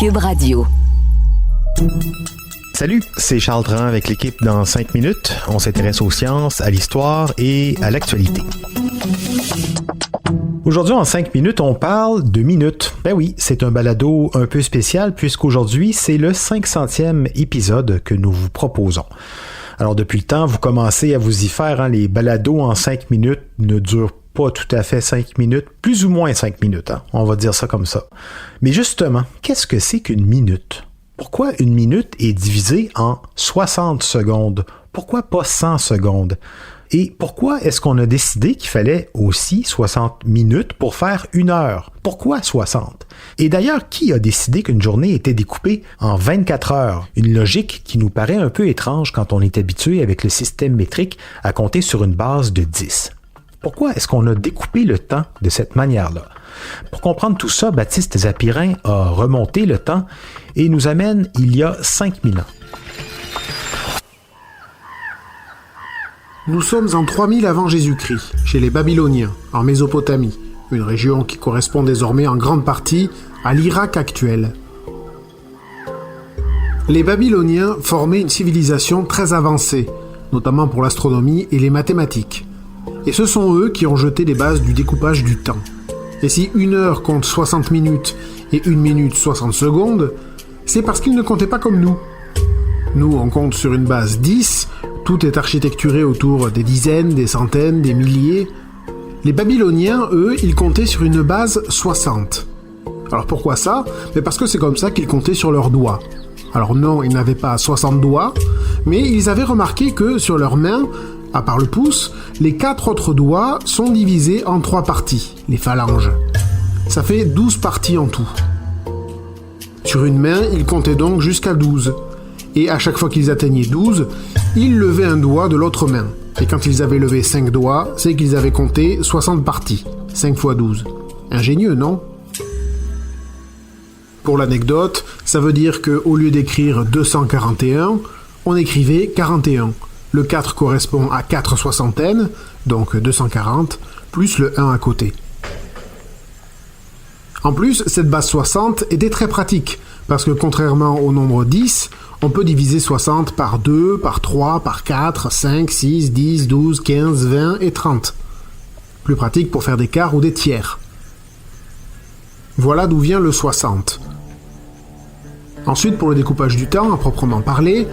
Cube Radio. Salut, c'est Charles Dran avec l'équipe dans 5 minutes. On s'intéresse aux sciences, à l'histoire et à l'actualité. Aujourd'hui, en 5 minutes, on parle de minutes. Ben oui, c'est un balado un peu spécial puisqu'aujourd'hui, c'est le 500e épisode que nous vous proposons. Alors, depuis le temps, vous commencez à vous y faire. Les balados en 5 minutes ne durent pas tout à fait 5 minutes, plus ou moins 5 minutes. On va dire ça comme ça. Mais justement, qu'est-ce que c'est qu'une minute? Pourquoi une minute est divisée en 60 secondes? Pourquoi pas 100 secondes? Et pourquoi est-ce qu'on a décidé qu'il fallait aussi 60 minutes pour faire une heure? Pourquoi 60? Et d'ailleurs, qui a décidé qu'une journée était découpée en 24 heures? Une logique qui nous paraît un peu étrange quand on est habitué avec le système métrique à compter sur une base de 10. Pourquoi est-ce qu'on a découpé le temps de cette manière-là? Pour comprendre tout ça, Baptiste Zapirin a remonté le temps et nous amène il y a 5000 ans. Nous sommes en 3000 avant Jésus-Christ, chez les Babyloniens, en Mésopotamie, une région qui correspond désormais en grande partie à l'Irak actuel. Les Babyloniens formaient une civilisation très avancée, notamment pour l'astronomie et les mathématiques. Et ce sont eux qui ont jeté les bases du découpage du temps. Et si une heure compte 60 minutes et une minute 60 secondes, c'est parce qu'ils ne comptaient pas comme nous. Nous, on compte sur une base 10, tout est architecturé autour des dizaines, des centaines, des milliers. Les Babyloniens, eux, ils comptaient sur une base 60. Alors pourquoi ça? Mais parce que c'est comme ça qu'ils comptaient sur leurs doigts. Alors non, ils n'avaient pas 60 doigts, mais ils avaient remarqué que sur leurs mains, à part le pouce, les 4 autres doigts sont divisés en 3 parties, les phalanges. Ça fait 12 parties en tout. Sur une main, ils comptaient donc jusqu'à 12. Et à chaque fois qu'ils atteignaient 12, ils levaient un doigt de l'autre main. Et quand ils avaient levé 5 doigts, c'est qu'ils avaient compté 60 parties. 5 fois 12. Ingénieux, non? Pour l'anecdote, ça veut dire qu'au lieu d'écrire 241, on écrivait 41. Le 4 correspond à 4 soixantaines, donc 240, plus le 1 à côté. En plus, cette base 60 était très pratique, parce que contrairement au nombre 10, on peut diviser 60 par 2, par 3, par 4, 5, 6, 10, 12, 15, 20 et 30. Plus pratique pour faire des quarts ou des tiers. Voilà d'où vient le 60. Ensuite, pour le découpage du temps, à proprement parler,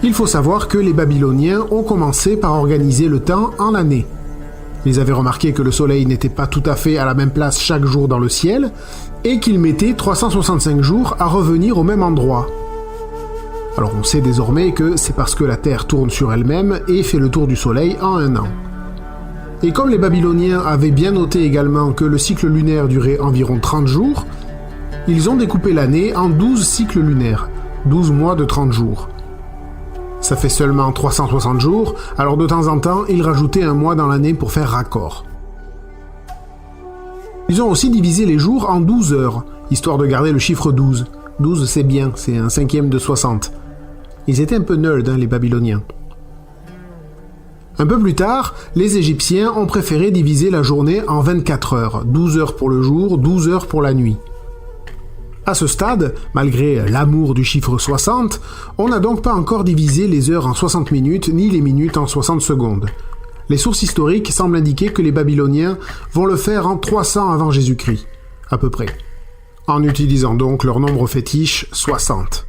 il faut savoir que les Babyloniens ont commencé par organiser le temps en années. Ils avaient remarqué que le soleil n'était pas tout à fait à la même place chaque jour dans le ciel, et qu'il mettait 365 jours à revenir au même endroit. Alors on sait désormais que c'est parce que la Terre tourne sur elle-même et fait le tour du soleil en un an. Et comme les Babyloniens avaient bien noté également que le cycle lunaire durait environ 30 jours, ils ont découpé l'année en 12 cycles lunaires, 12 mois de 30 jours. Ça fait seulement 360 jours, alors de temps en temps, ils rajoutaient un mois dans l'année pour faire raccord. Ils ont aussi divisé les jours en 12 heures, histoire de garder le chiffre 12. 12 c'est bien, c'est un cinquième de 60. Ils étaient un peu nerds, les Babyloniens. Un peu plus tard, les Égyptiens ont préféré diviser la journée en 24 heures, 12 heures pour le jour, 12 heures pour la nuit. À ce stade, malgré l'amour du chiffre 60, on n'a donc pas encore divisé les heures en 60 minutes ni les minutes en 60 secondes. Les sources historiques semblent indiquer que les Babyloniens vont le faire en 300 avant Jésus-Christ, à peu près, en utilisant donc leur nombre fétiche 60.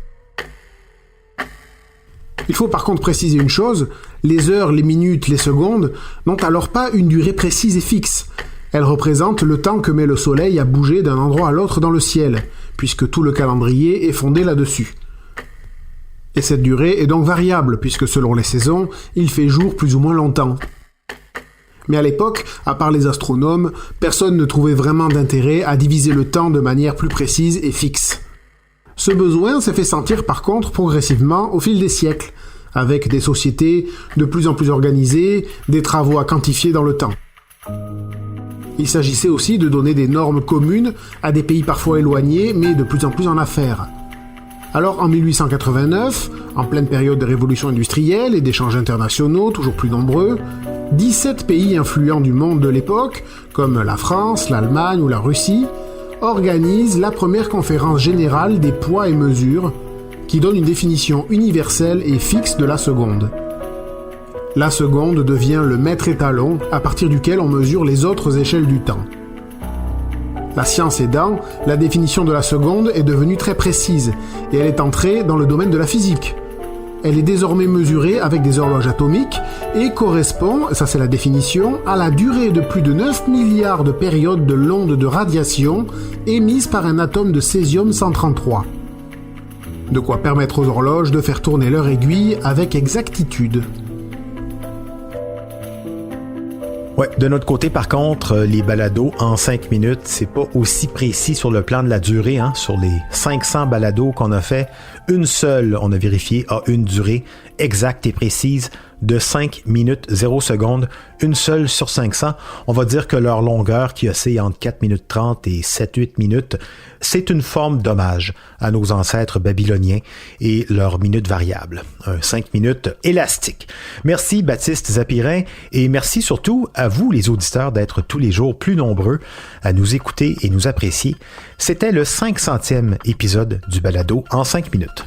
Il faut par contre préciser une chose, les heures, les minutes, les secondes n'ont alors pas une durée précise et fixe. Elles représentent le temps que met le soleil à bouger d'un endroit à l'autre dans le ciel, puisque tout le calendrier est fondé là-dessus. Et cette durée est donc variable, puisque selon les saisons, il fait jour plus ou moins longtemps. Mais à l'époque, à part les astronomes, personne ne trouvait vraiment d'intérêt à diviser le temps de manière plus précise et fixe. Ce besoin s'est fait sentir par contre progressivement au fil des siècles, avec des sociétés de plus en plus organisées, des travaux à quantifier dans le temps. Il s'agissait aussi de donner des normes communes à des pays parfois éloignés, mais de plus en plus en affaires. Alors en 1889, en pleine période de révolution industrielle et d'échanges internationaux toujours plus nombreux, 17 pays influents du monde de l'époque, comme la France, l'Allemagne ou la Russie, organise la première conférence générale des poids et mesures qui donne une définition universelle et fixe de la seconde. La seconde devient le mètre étalon à partir duquel on mesure les autres échelles du temps. La science aidant, la définition de la seconde est devenue très précise et elle est entrée dans le domaine de la physique. Elle est désormais mesurée avec des horloges atomiques et correspond, ça c'est la définition, à la durée de plus de 9 milliards de périodes de l'onde de radiation émise par un atome de césium-133. De quoi permettre aux horloges de faire tourner leur aiguille avec exactitude. Ouais, de notre côté, par contre, les balados en 5 minutes, c'est pas aussi précis sur le plan de la durée. Hein. Sur les 500 balados qu'on a fait, une seule, on a vérifié, a une durée exacte et précise de 5 minutes 0 secondes, une seule sur 500. On va dire que leur longueur, qui oscille entre 4 minutes 30 et 7-8 minutes, c'est une forme d'hommage à nos ancêtres babyloniens et leurs minutes variables. Un 5 minutes élastique. Merci Baptiste Zapirin et merci surtout à vous les auditeurs d'être tous les jours plus nombreux à nous écouter et nous apprécier. C'était le 500e épisode du balado en 5 minutes.